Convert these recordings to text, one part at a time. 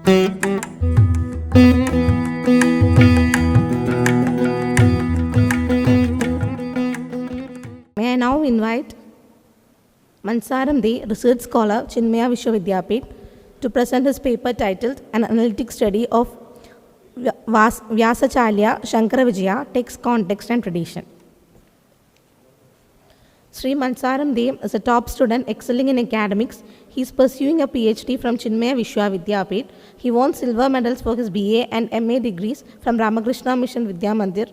May I now invite Mansaram Dey research scholar Chinmaya Vishwa Vidyapeeth to present his paper titled An Analytic Study of Vyāsācālya, Śaṅkaravijaya, Text, Context and Tradition. Sri Mansaram Dey is a top student excelling in academics. He is pursuing a PhD from Chinmaya Vishwa Vidyapeeth. He won silver medals for his BA and MA degrees from Ramakrishna Mission Vidya Mandir,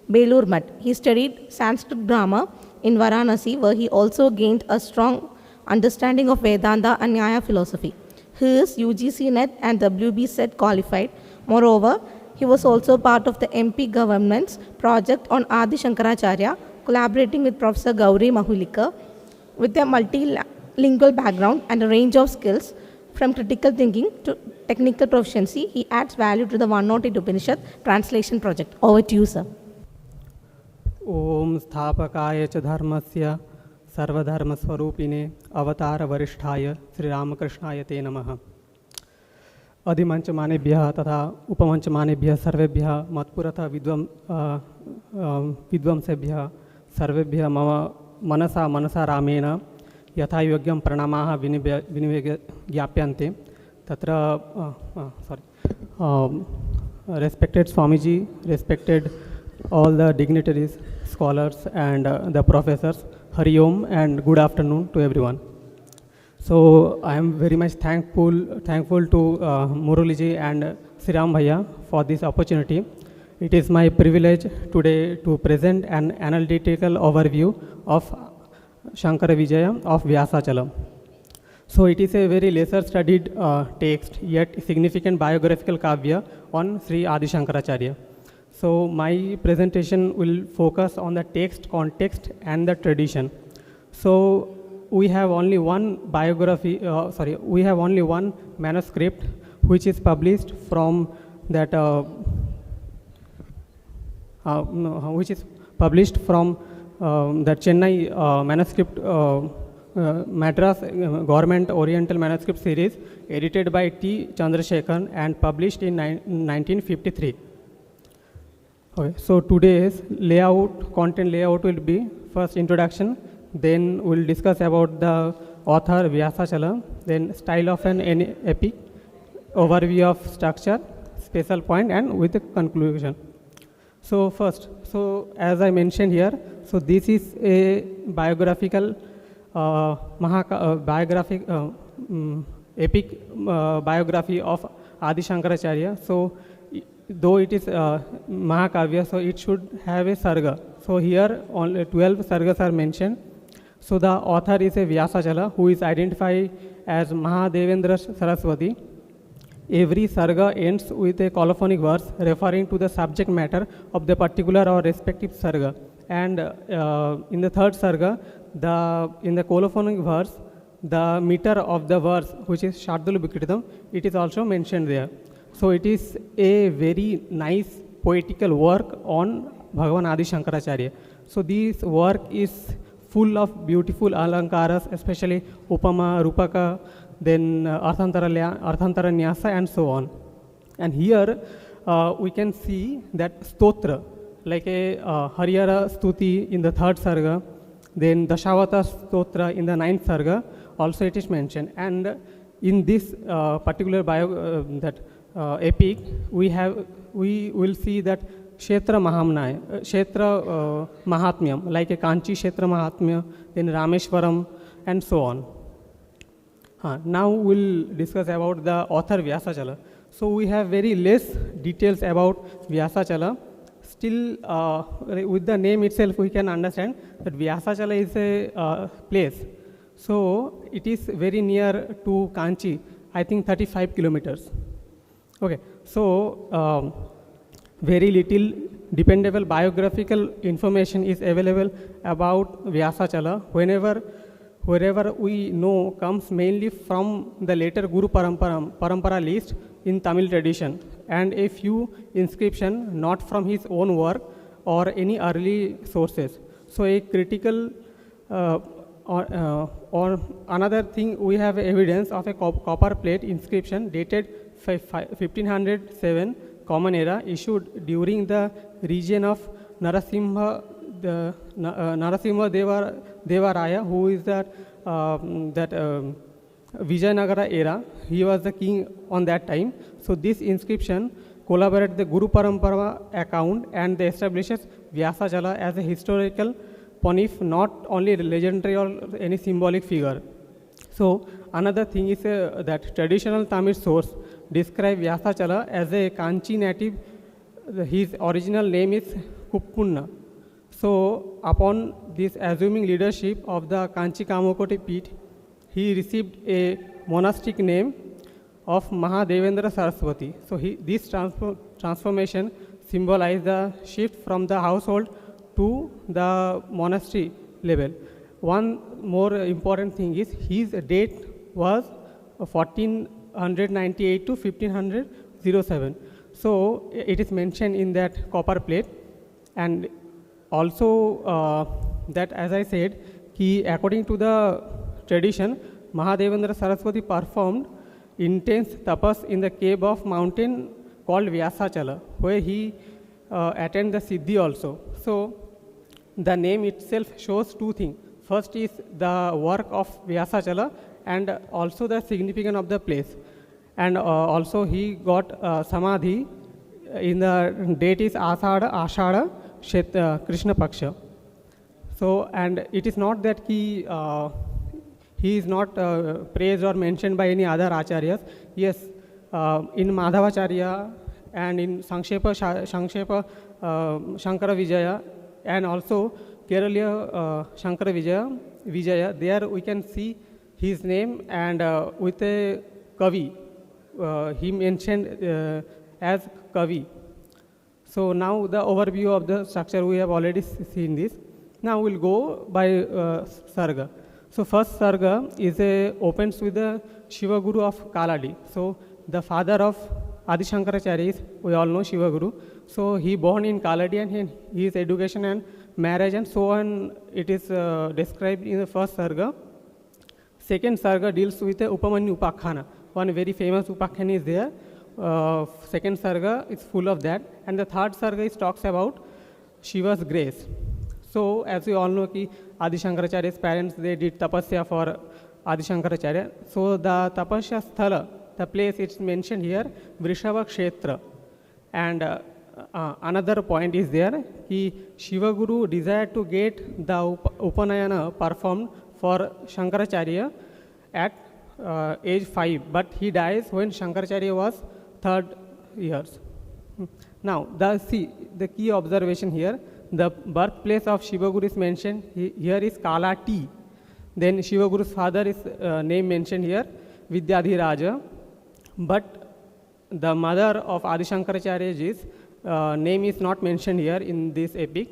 Belur Math. He studied Sanskrit grammar in Varanasi, where he also gained a strong understanding of Vedanta and Nyaya philosophy. He is UGC NET and WB SET qualified. Moreover, he was also part of the MP government's project on Adi Shankaracharya, collaborating with Professor Gauri Mahulika. With a multilingual background and a range of skills, from critical thinking to technical proficiency, he adds value to the 108 Upanishad translation project. Over to you, sir. Om Sthapakaya cha dharmasya sarvadharma swarupine avatar varishthaya Sri Ramakrishna te namaha. अधिमंच मानेभ्यः तथा उपमंच मानेभ्यः सर्वेभ्यः मत्पुरतः विद्वांसेभ्यः सर्वेभ्यः मम मनसा रामेण यथा योग्यं प्रणामाः विनिवेग ज्ञाप्यन्ते. तत्र respected Swamiji, respected all the dignitaries, scholars and the professors, Hari Om and good afternoon to everyone. So I am very much thankful to Muraliji and Sri Ram Bhaiya for this opportunity. It is my privilege today to present an analytical overview of Śaṅkaravijaya of Vyāsācālya. So it is a very lesser studied text, yet significant biographical kavya on Sri Adi Shankaracharya. So my presentation will focus on the text, context and the tradition. So we have only one manuscript which is published from that the Chennai manuscript Madras Government Oriental Manuscript Series, edited by T. Chandrasekhar and published in 1953. Okay, so today's content layout will be first introduction, then we'll discuss about the author Vyāsācālya, then style of an epic, overview of structure, special point and with the conclusion. So first, as I mentioned here, so this is a biographical epic biography of Adi Shankaracharya. So though it is Mahakavya, so it should have a sarga. So here only 12 sargas are mentioned. So the author is a Vyāsācālya who is identified as Mahadevendra Saraswati. Every sarga ends with a colophonic verse referring to the subject matter of the particular or respective sarga. And in the third sarga, in the colophonic verse, the meter of the verse, which is Shardul Bikritam, it is also mentioned there. So it is a very nice poetical work on Bhagavan Adi Shankaracharya. So this work is full of beautiful alankaras, especially Upama, Rupaka, then Arthantara Nyasa and so on. And here we can see that stotra, like a Hariyara Stuti in the third sarga, then Dashavata Stotra in the ninth sarga, also it is mentioned. And in this particular epic, we will see that Kshetra Mahatmyam, like a Kanchi Kshetra Mahatmya, then Rameshwaram, and so on. Now we'll discuss about the author Vyāsācālya. So we have very less details about Vyāsācālya. Still, with the name itself, we can understand that Vyāsācālya is a place. So it is very near to Kanchi, I think 35 kilometers. Okay, so very little dependable biographical information is available about Vyāsācālya. Wherever we know comes mainly from the later Guru Parampara list in Tamil tradition and a few inscription not from his own work or any early sources. So a critical or another thing, we have evidence of a copper plate inscription dated 1507 Common Era issued during the region of Narasimha Devaraya, who is that Vijayanagara era. He was the king on that time. So this inscription collaborates the Guru Parampara account and they establishes Vyāsācālya as a historical pontiff, not only legendary or any symbolic figure. So another thing is that traditional Tamil source describe Vyāsācālya as a Kanchi native. His original name is Kuppunna. So upon this assuming leadership of the Kanchi Kamakoti Peeth, he received a monastic name of Mahadevendra Saraswati. So this transformation symbolized the shift from the household to the monastery level. One more important thing is his date was 1498 to 1507. So it is mentioned in that copper plate. And also that, as I said, according to the tradition, Mahadevendra Saraswati performed intense tapas in the cave of mountain called Vyāsācālya, where he attained the Siddhi also. So the name itself shows two things. First is the work of Vyāsācālya and also the significance of the place. And also he got Samadhi in the date is Ashada Krishna Paksha. So, and it is not that he is not praised or mentioned by any other acharyas. Yes, in Madhavacharya and in Śaṅkaravijaya and also Kerala Śaṅkaravijaya, there we can see his name and with a Kavi. He mentioned as Kavi. So now the overview of the structure, we have already seen this. Now we'll go by Sarga. So first Sarga opens with the Shiva Guru of Kalady. So the father of Adi Shankaracharya is, we all know, Shiva Guru. So he born in Kalady and his education and marriage and so on, it is described in the first Sarga. Second Sarga deals with the Upamanyu Upakhana. One very famous Upakhana is there. Second Sarga is full of that. And the third Sarga talks about Shiva's grace. So as we all know, Adi Shankaracharya's parents, they did tapasya for Adi Shankaracharya. So the tapasya sthala, the place it's mentioned here, Vrishava Kshetra. And another point is there, Shiva Guru desired to get the Upanayana performed for Shankaracharya at age 5, but he dies when Shankaracharya was 3rd years. Now, the key observation here, the birthplace of Shiva Guru is mentioned here is Kalady. Then Shiva Guru's father is name mentioned here, Vidyadhiraja. But the mother of Adi Shankaracharya's name is not mentioned here in this epic.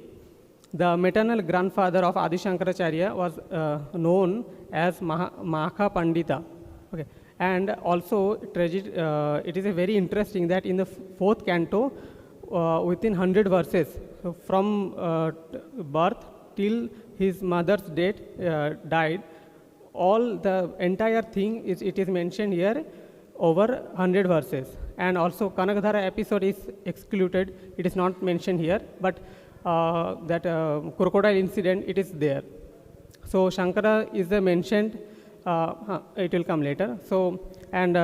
The maternal grandfather of Adi Shankaracharya was known as Mahaka Pandita. Okay. And also, it is a very interesting that in the 4th canto, within 100 verses, so from birth till his mother's died, all the entire thing it is mentioned here over 100 verses. And also Kanakadhara episode is excluded, it is not mentioned here, but that crocodile incident, it is there. So Shankara is mentioned, it will come later. So, and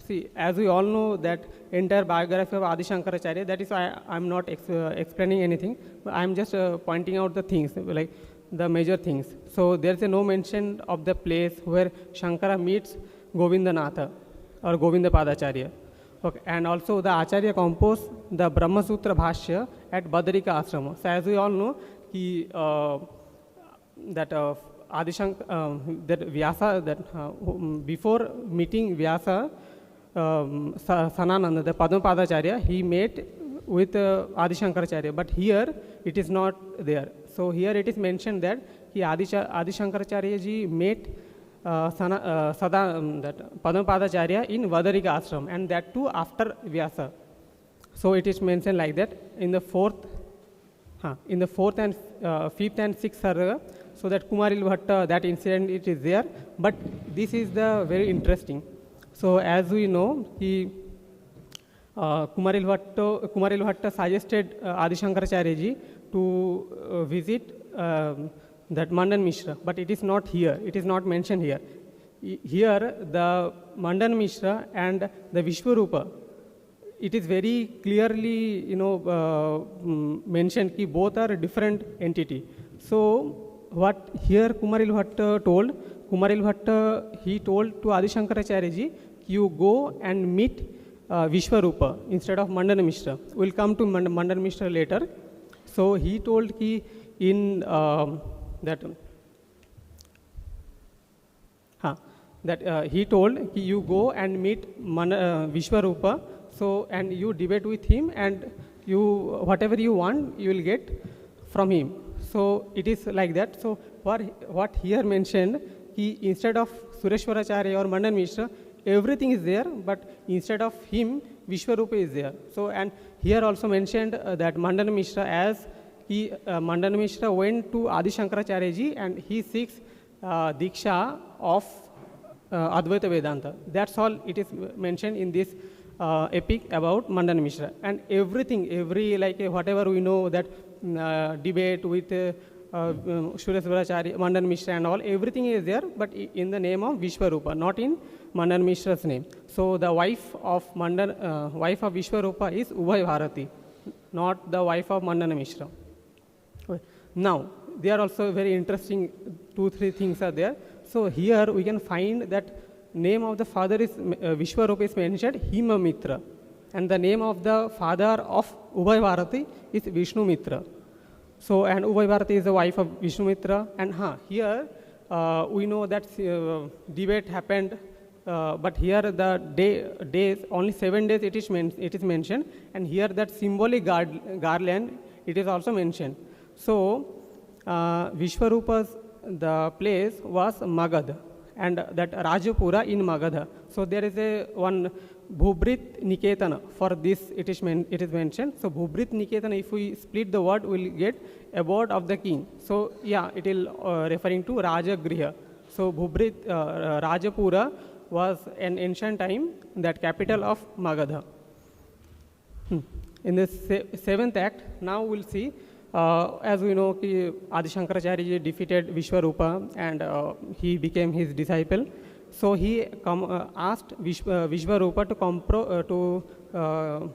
see, as we all know that entire biography of Adi Shankaracharya, that is why I'm not explaining anything, but I'm just pointing out the things, like the major things. So there's no mention of the place where Shankara meets Govindanatha or Govinda Padacharya. Okay. And also the Acharya composed the Brahma Sutra Bhashya at Badarika Ashram. So as we all know, that Vyasa, before meeting Vyasa, Sanananda, the Padmapadacharya, he met with Adi Shankaracharya, but here it is not there. So here it is mentioned that Adi Shankaracharya ji met Padmapadacharya in Vadarika Ashram, and that too after Vyasa. So it is mentioned like that in the fourth and fifth and sixth sarga. So that Kumaril Bhatta, that incident, it is there. But this is the very interesting. So as we know, Kumaril Bhatta suggested Adi Shankaracharya ji to visit that Mandan Mishra, but it is not here. It is not mentioned here. Here, the Mandan Mishra and the Vishwarupa, it is very clearly, mentioned that both are a different entity. So, what here Kumaril Bhatta told, he told to Adi Shankaracharya ji, you go and meet Vishwarupa instead of Mandan Mishra. We'll come to Mandan Mishra later. So, he told he in he told you go and meet Vishwarupa, so and you debate with him, and you whatever you want you will get from him. So it is like that. So what here mentioned, instead of Sureshwaracharya or Mandan Mishra, everything is there, but instead of him Vishwarupa is there. So and here also mentioned that Mandan Mishra, as Mandan Mishra went to Adi Shankaracharya ji and he seeks Diksha of Advaita Vedanta. That's all it is mentioned in this epic about Mandan Mishra. And everything, whatever we know, that debate with Sureshwaracharya, Mandan Mishra and all, everything is there, but in the name of Vishwarupa, not in Mandan Mishra's name. So the wife of Vishwarupa is Ubhay Bharati, not the wife of Mandan Mishra. Okay. Now, there are also very interesting 2-3 things are there. So here we can find that name of the father is Vishwarupa is mentioned Himamitra, and the name of the father of Ubhay Bharati is Vishnu Mitra. So and Ubhay Bharati is the wife of Vishnu Mitra, and here we know that debate happened, but here the days only 7 days it is mentioned, and here that symbolic garland it is also mentioned. So Vishwarupa's the place was Magadha, and that Rajapura in Magadha. So there is one Bhubrit Niketana. For this it is mentioned. So Bhubrit Niketana, if we split the word, we will get abode of the king. So yeah, it is referring to Rajagriha. So Bhubrit Rajapura was an ancient time that capital of Magadha. In the 7th act, now we'll see. As we know, Adi Shankaracharya defeated Vishwarupa and he became his disciple. So he asked Vishwarupa to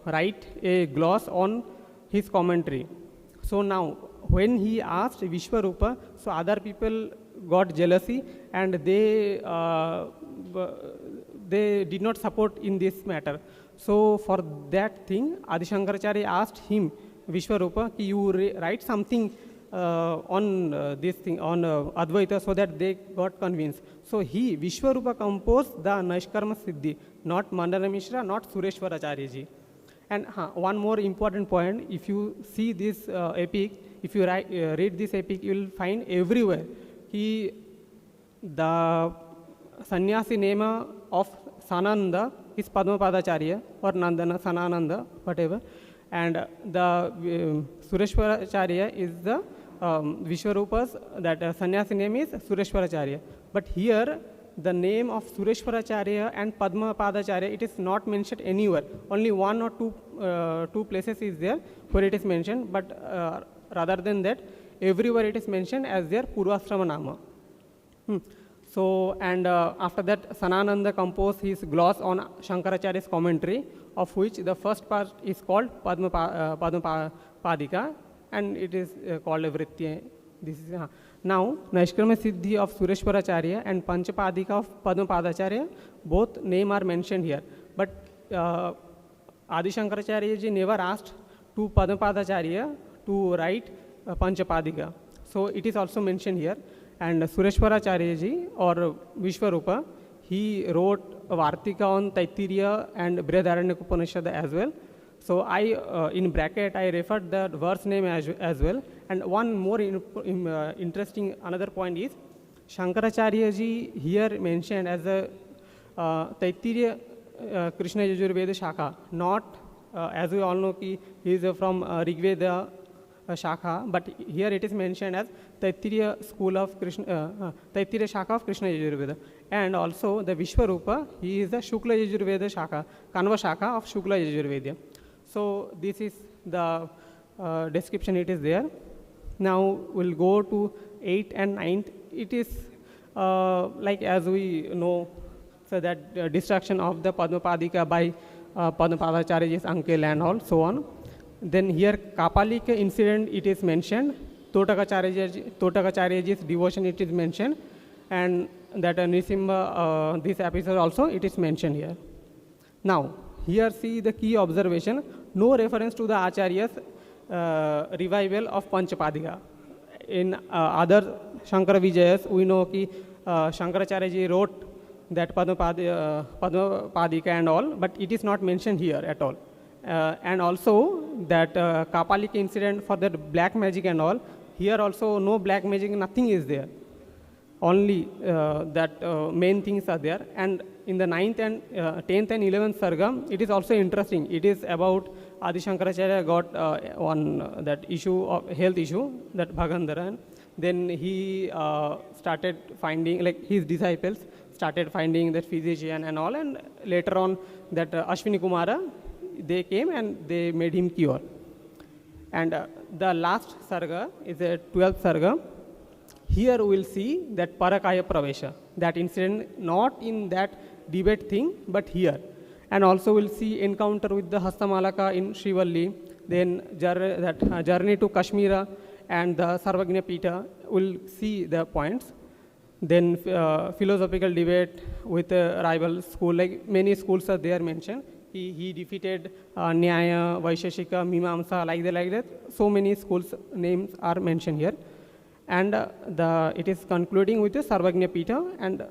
write a gloss on his commentary. So now, when he asked Vishwarupa, so other people got jealousy and they did not support in this matter. So for that thing, Adi Shankaracharya asked him, Vishwarupa, you write something on this thing, on Advaita, so that they got convinced. So Vishwarupa composed the Naishkarma Siddhi, not Mandana Mishra, not Sureshwaracharya ji. And one more important point, if you see this epic, if you read this epic, you will find everywhere the sannyasi name of Sananda is Padmapadacharya or Nandana, Sanananda, whatever. And the Sureshwaracharya is the Vishwarupa's, that sannyasi name is Sureshwaracharya. But here, the name of Sureshwaracharya and Padmapadacharya, it is not mentioned anywhere. Only 1 or 2 places is there where it is mentioned, but rather than that, everywhere it is mentioned as their Purvashrama Nama. So, and after that, Sanananda composed his gloss on Shankaracharya's commentary, of which the first part is called Padmapadika, and it is called Vritya. This is now Naishkarma Siddhi of Sureshwaracharya and Panchapadika of Padmapadacharya, both name are mentioned here. But Adi Shankaracharya ji never asked to Padmapadacharya to write Panchapadika. So it is also mentioned here. And Sureshwaracharya ji or Vishwarupa, he wrote a Vartika on Taittiriya and Brihadaranyaka Upanishad as well. So in bracket, I referred the verse name as well. And one more interesting another point is, Shankaracharya ji here mentioned as a Taittiriya Krishna Yajurveda Shaka, not as we all know, he is from Rigveda Shakha, but here it is mentioned as Taittiriya school of Krishna, Taittiriya Shakha of Krishna Yajurveda. And also the Vishwarupa, he is the Shukla Yajurveda Shakha, Kanva Shakha of Shukla Yajurveda. So this is the description, it is there. Now we'll go to 8th and 9th. It is like as we know, so that destruction of the Padmapadika by Padmapadacharya's uncle and all, so on. Then here Kapalika incident, it is mentioned. Totakacharya's devotion, it is mentioned. And that Nisimha, this episode also, it is mentioned here. Now, here see the key observation. No reference to the Acharya's revival of Panchapadika. In other Śaṅkaravijayas, we know that Shankaracharya wrote that Padmapadika and all, but it is not mentioned here at all. And also that Kapalika incident for that black magic and all, here also no black magic, nothing is there. Only that main things are there. And in the 9th and 10th and 11th Sarga, it is also interesting. It is about Adi Shankaracharya got on that issue of health issue, that Bhagandhara. Then he started finding, like his disciples started finding that physician and all. And later on that Ashwini Kumara, they came and they made him cure. And the last Sarga is the 12th Sarga. Here we will see that Parakaya Pravesha, that incident not in that debate thing, but here. And also we'll see encounter with the Hastamalaka in Srivalli, then that journey to Kashmira and the Sarvagnya Pita, we'll see the points. Then philosophical debate with a rival school, like many schools are there mentioned. He defeated Nyaya, Vaisheshika, Mimamsa, like that. So many schools names are mentioned here. And it is concluding with the Sarvagnya Pita and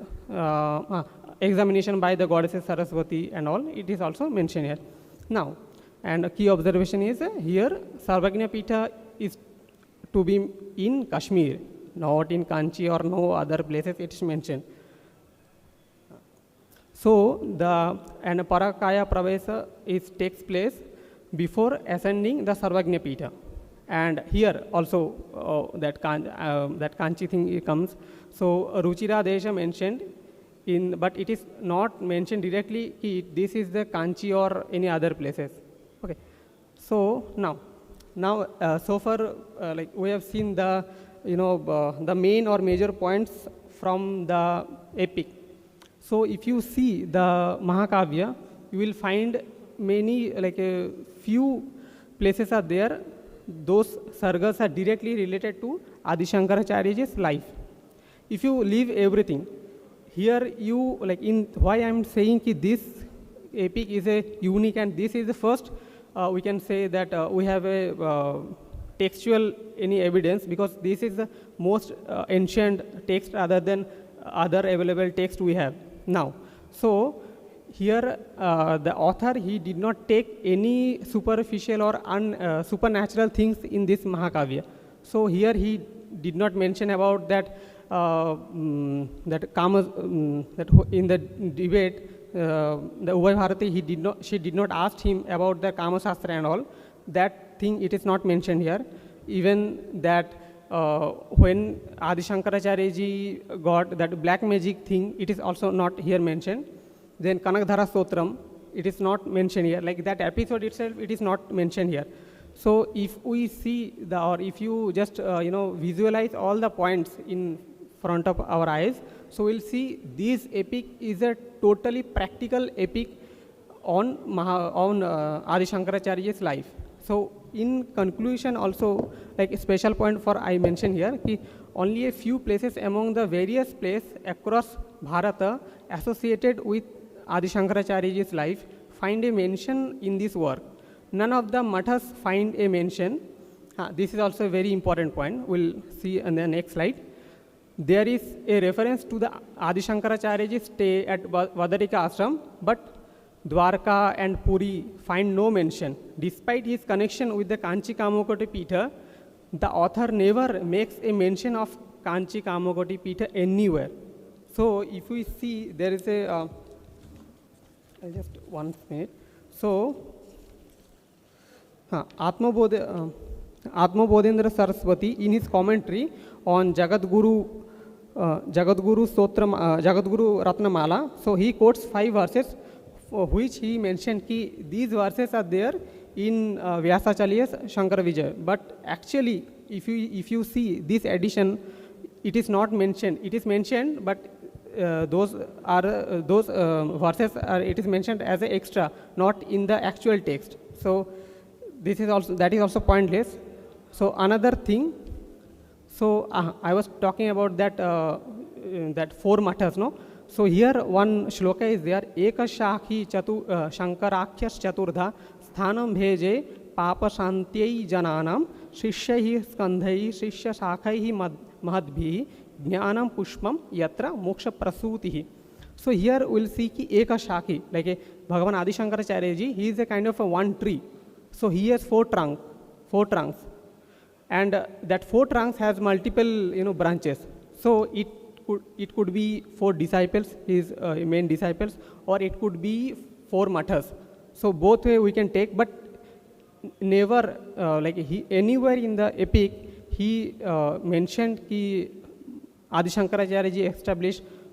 examination by the goddesses Saraswati and all. It is also mentioned here. Now, and a key observation is here Sarvagnya Pita is to be in Kashmir, not in Kanchi or no other places it is mentioned. So the Parakaya Pravesa takes place before ascending the Sarvagnya Pita. And here also that Kanchi thing comes. So Ruchira Desha mentioned, but it is not mentioned directly this is the Kanchi or any other places. Okay. So now so far like we have seen the the main or major points from the epic. So if you see the Mahakavya, you will find many, like a few places are there. Those sargas are directly related to Adi Shankaracharya's life. If you leave everything, here you, like in why I am saying that this epic is a unique and this is the first, we can say that we have a textual any evidence, because this is the most ancient text other than other available text we have now. So here the author, he did not take any superficial or supernatural things in this Mahakavya. So here he did not mention about that that Kama, that in the debate the Ubhay Bharati, she did not ask him about the Kama Shastra and all. That thing it is not mentioned here. Even that when Adi Shankaracharya ji got that black magic thing, it is also not here mentioned. Then Kanakdhara Stotram, it is not mentioned here. Like that episode itself, it is not mentioned here. So if we see or if you just visualize all the points in front of our eyes, so we'll see this epic is a totally practical epic on Adi Shankaracharya's life. So in conclusion also, like a special point for I mentioned here, only a few places among the various places across Bharata associated with Adi Shankaracharya's life find a mention in this work. None of the mathas find a mention. This is also a very important point. We'll see in the next slide. There is a reference to the Adi Shankaracharya's stay at Vadarika Ashram, but Dwarka and Puri find no mention. Despite his connection with the Kanchi Kamakoti Pitha, the author never makes a mention of Kanchi Kamakoti Pitha anywhere. So if we see, there is a, just 1 minute. So, Atmabodha, Atmabodhendra Saraswati, in his commentary on Jagadguru Ratnamala, so he quotes 5 verses for which he mentioned ki these verses are there in Vyāsācālya's Śaṅkaravijaya. But actually, if you see this edition, it is not mentioned. It is mentioned, but those verses are, it is mentioned as an extra, not in the actual text. So that is also pointless. So another thing, so I was talking about that 4 mathas, no? So here one shloka is there, Eka Shakhi Shankarakyas Chaturdha Sthanam Bheje Papa Shantyai Jananam Shishyahi Skandhai Shishya Shakhaihi Mahadbhi Jnanam Pushpam Yatra Moksha Prasutihi. So here we'll see ki Eka Shakhi, like a Bhagavan Adi Shankaracharya ji, he is a kind of a one tree. So he has 4 trunks. And that 4 trunks has multiple branches. So it could be 4 disciples, his main disciples, or it could be 4 mathas. So both way we can take, but never anywhere in the epic he mentioned ki Adi Shankaracharya ji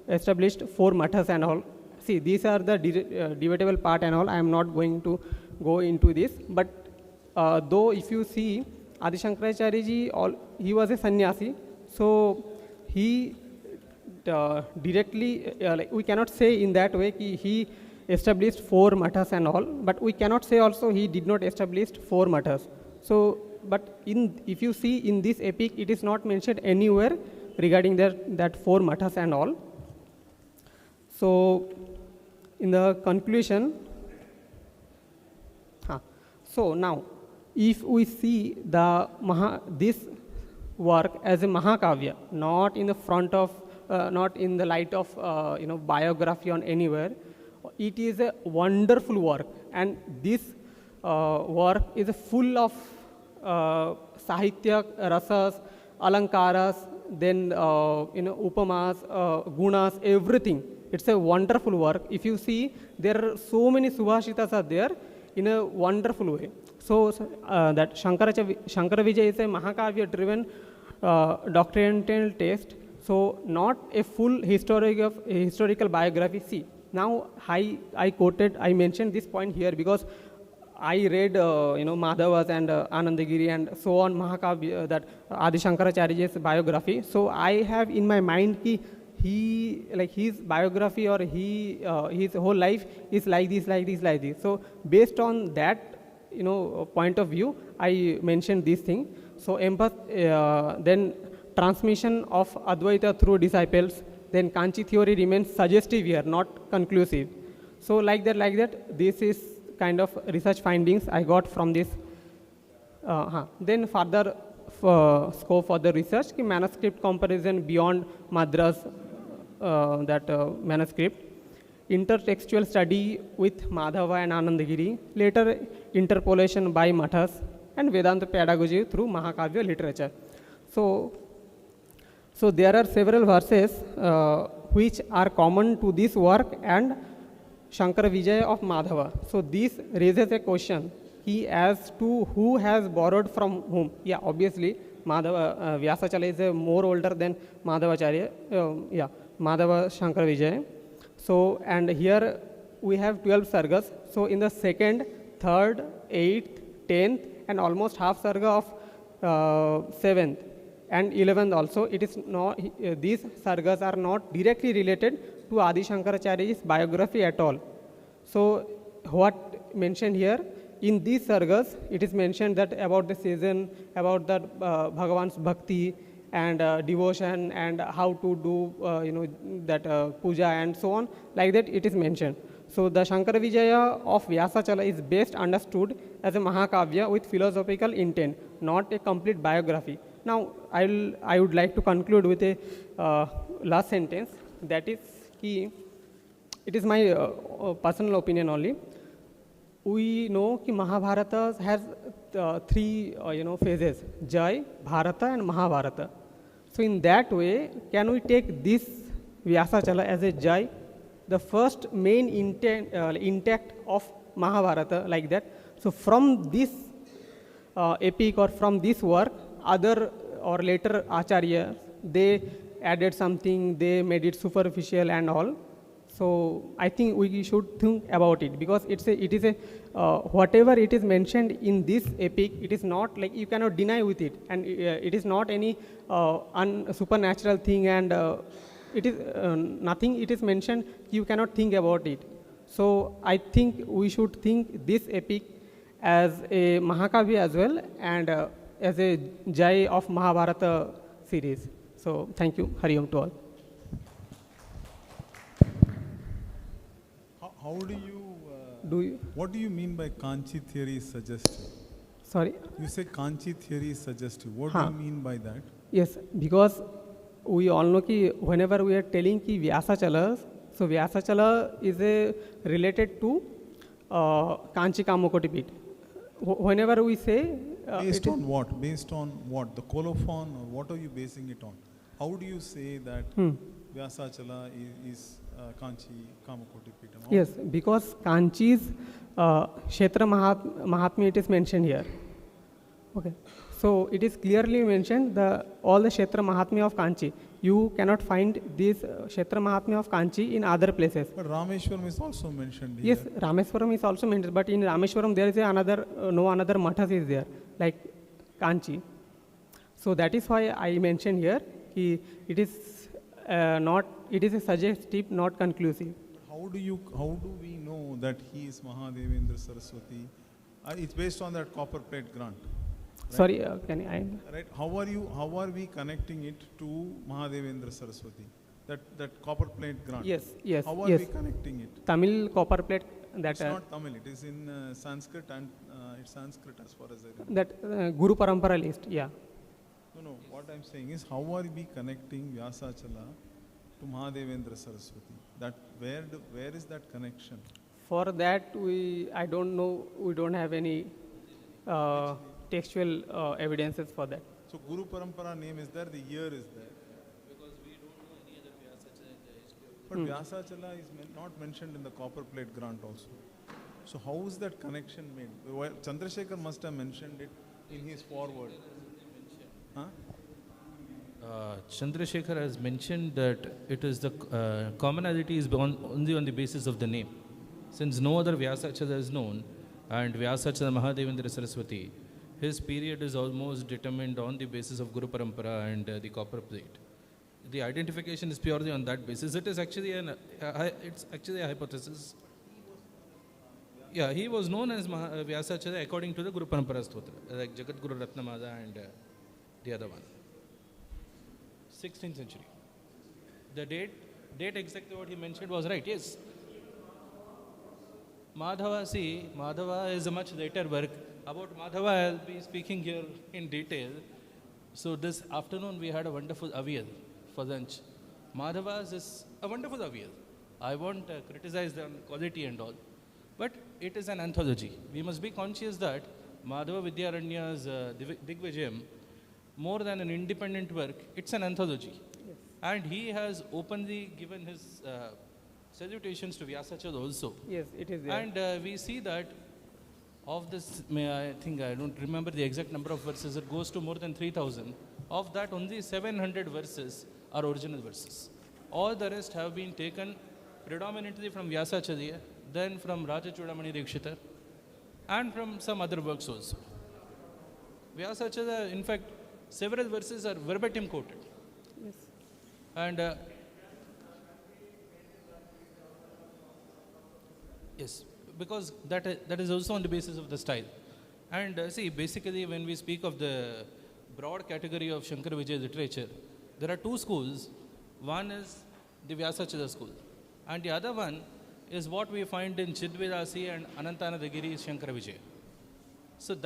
established 4 mathas and all. See, these are the debatable part and all. I am not going to go into this, but though if you see Adi Shankaracharya ji, he was a sannyasi, so he directly, we cannot say in that way ki he established 4 mathas and all, but we cannot say also he did not establish 4 mathas. So, but if you see in this epic, it is not mentioned anywhere regarding that 4 mathas and all. So, in the conclusion, so now, if we see this work as a Mahakavya, not in the front of, not in the light of biography on anywhere, it is a wonderful work, and this work is full of sahitya, rasas, alankaras, then upamas, gunas, everything. It's a wonderful work. If you see, there are so many subhashitas are there in a wonderful way. So that Śaṅkaravijaya is a Mahakavya driven doctrinal text. So not a full historical biography. See, now I mentioned this point here because I read Madhavas and Anandagiri and so on Mahakavya, that Adi Shankaracharya's biography. So I have in my mind ki his biography or his whole life is like this. So based on that point of view, I mentioned this thing. So then transmission of Advaita through disciples, then Kanchi theory remains suggestive here, not conclusive. So like that, this is kind of research findings I got from this. Then further scope for the research, manuscript comparison beyond Madras, manuscript, intertextual study with Madhava and Anandagiri, later interpolation by Mathas, and Vedanta pedagogy through Mahakavya literature. So there are several verses which are common to this work and Śaṅkaravijaya of Madhava. So this raises a question as to who has borrowed from whom. Yeah, obviously Madhava Vyāsācālya is more older than Madhavacharya. Madhava Śaṅkaravijaya. So, and here we have 12 sargas. So in the 2nd, 3rd, 8th, 10th, and almost half sarga of 7th and 11th also, it is not, these sargas are not directly related to Adi Shankaracharya's biography at all. So what mentioned here, in these sargas, it is mentioned that about the season, about the Bhagavan's bhakti and devotion and how to do that puja and so on, like that it is mentioned. So the Śaṅkaravijaya of Vyāsācālya is best understood as a Mahakavya with philosophical intent, not a complete biography. Now I would like to conclude with a last sentence, that is key. It is my personal opinion only. We know that Mahabharata has 3 phases, Jai, Bharata and Mahabharata. So in that way, can we take this Vyāsācālya as a Jai, the first main intact of Mahabharata, like that? So from this epic or from this work, other or later Acharya, they added something, they made it superficial and all. So I think we should think about it, because it is a whatever it is mentioned in this epic, it is not like you cannot deny with it, and it is not any supernatural thing, and it is nothing. It is mentioned, you cannot think about it. So I think we should think this epic as a Mahakavya as well, and as a Jai of Mahabharata series. So thank you. Hari Om to all. How do you, what do you mean by Kanchi theory is suggestive? Sorry? You say Kanchi theory is suggestive. What do you mean by that? Yes, because we all know that whenever we are telling ki Vyāsācālya, so Vyāsācālya is related to Kanchi Kamakoti. Whenever we say... based on what? Based on what? The colophon, or what are you basing it on? How do you say that Vyāsācālya is Kanchi Kamakoti Peetham? Yes, because Kanchi's Kshetra Mahatmya, it is mentioned here. Okay. So it is clearly mentioned, all the Kshetra Mahatmya of Kanchi. You cannot find this Kshetra Mahatmya of Kanchi in other places. But Rameshwaram is also mentioned here. Yes, Rameswaram is also mentioned, but in Rameswaram there is another, no another mathas is there, like Kanchi. So that is why I mentioned here, it is it is a suggestive, not conclusive. How do we know that he is Mahadevendra Saraswati? It's based on that copper plate grant. Right? Sorry, can I? Right. How are we connecting it to Mahadevendra Saraswati? That copper plate grant. Yes. How are we connecting it? Tamil copper plate. It's not Tamil. It is in Sanskrit, and it's Sanskrit as far as I remember. That Guru Parampara list. Yeah. No. What I'm saying is, how are we connecting Vyāsācālya to Mahadevendra Saraswati? That where is that connection? For that, I don't know. We don't have any textual evidences for that. So Guru Parampara name is there, the year is there. Because we don't know any other Vyāsācālya in the history of the But Vyāsācālya is not mentioned in the copper plate grant also. So how is that connection made? Well, Chandrasekhar must have mentioned it in his foreword. Huh? Chandrasekhar has mentioned that it is the commonality is only on the basis of the name. Since no other Vyāsācālya is known, and Vyāsācālya Mahadevendra Saraswati, his period is almost determined on the basis of Guru Parampara and the copper plate. The identification is purely on that basis. It is actually it's actually a hypothesis. Yeah, he was known as Vyāsācālya according to the Guru Parampara Stotra, like Jagat Guru Ratnamada and the other one. 16th century. The date exactly what he mentioned was right, yes. Madhava is a much later work. About Madhava, I'll be speaking here in detail. So this afternoon we had a wonderful avial for lunch. Madhava's is a wonderful avial. I won't criticize the quality and all, but it is an anthology. We must be conscious that Madhava Vidyaranya's Digvijayam, more than an independent work, it's an anthology. Yes. And he has openly given his salutations to Vyāsācālya also. Yes, it is there. And we see that of this, I think I don't remember the exact number of verses, it goes to more than 3,000. Of that, only 700 verses are original verses. All the rest have been taken predominantly from Vyāsācālya, then from Raja Chudamani Dikshita, and from some other works also. Vyāsācālya, in fact, several verses are verbatim quoted. Yes. And yes, because that is also on the basis of the style. And see, basically when we speak of the broad category of Śaṅkaravijaya literature, there are two schools. One is the Vyāsācālya school, and the other one is what we find in Chidvilasi and Anantanadagiri's Śaṅkaravijaya. So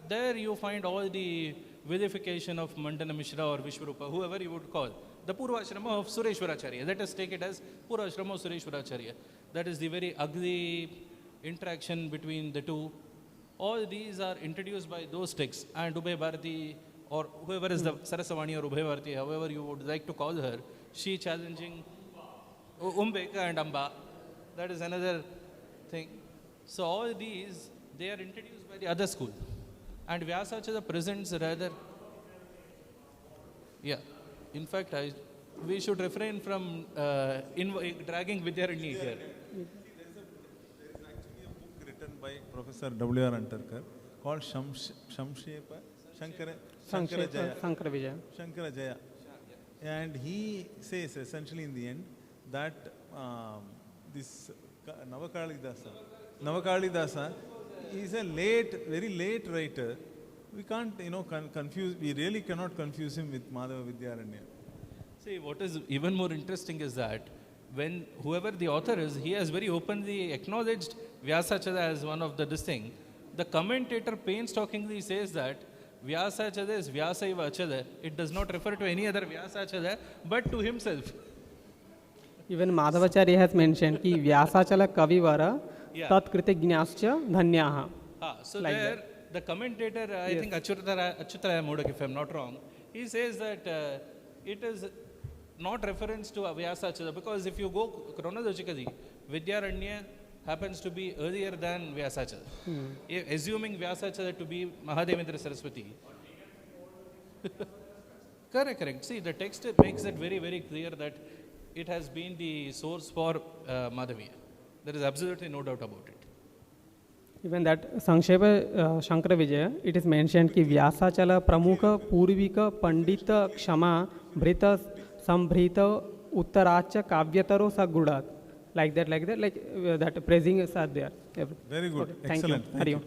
there you find all the vilification of Mandana Mishra or Vishwarupa, whoever you would call. The Purvashrama of Sureshwaracharya. Let us take it as Purvashrama of Sureshwaracharya. That is the very ugly interaction between the two. All these are introduced by those texts, and Ubhay Bharati, or whoever is the Saraswati or Ubhay Bharati, however you would like to call her, she challenging Umbeka and Amba. That is another thing. So all these, they are introduced by the other school. And Vyāsācālya presents rather, yeah, in fact, we should refrain from dragging Vidyaranya here. There is actually a book written by Professor W.R. Antarkar called Śaṅkaravijaya. Shankaracharya. And he says essentially in the end that this Navakalidasa is a very late writer. We can't, we really cannot confuse him with Madhava Vidyaranya. See, what is even more interesting is that when whoever the author is, he has very openly acknowledged Vyāsācālya as one of this thing. The commentator painstakingly says that Vyāsācālya is Vyāsaiva Achala. It does not refer to any other Vyāsācālya, but to himself. Even Madhavacharya has mentioned ki Vyāsācālya kavivara tat kritajñāscha dhanyaha. So like there, that. the commentator, I think Achyutaraya Modak, if I am not wrong, he says that it is not reference to Vyāsācālya, because if you go chronologically, Vidyaranya happens to be earlier than Vyāsācālya. Assuming Vyāsācālya to be Mahadevendra Saraswati. Correct. See, the text makes it very, very clear that it has been the source for Madhaviya. There is absolutely no doubt about it. Even that Sangshepa Śaṅkaravijaya, it is mentioned ki Vyāsācālya pramukha purvika pandita kshama bhrita sambhrita uttaracha kavyataro sagudat. Like that, that praising is there. Very good. Okay, thank Excellent. you. Hari Om.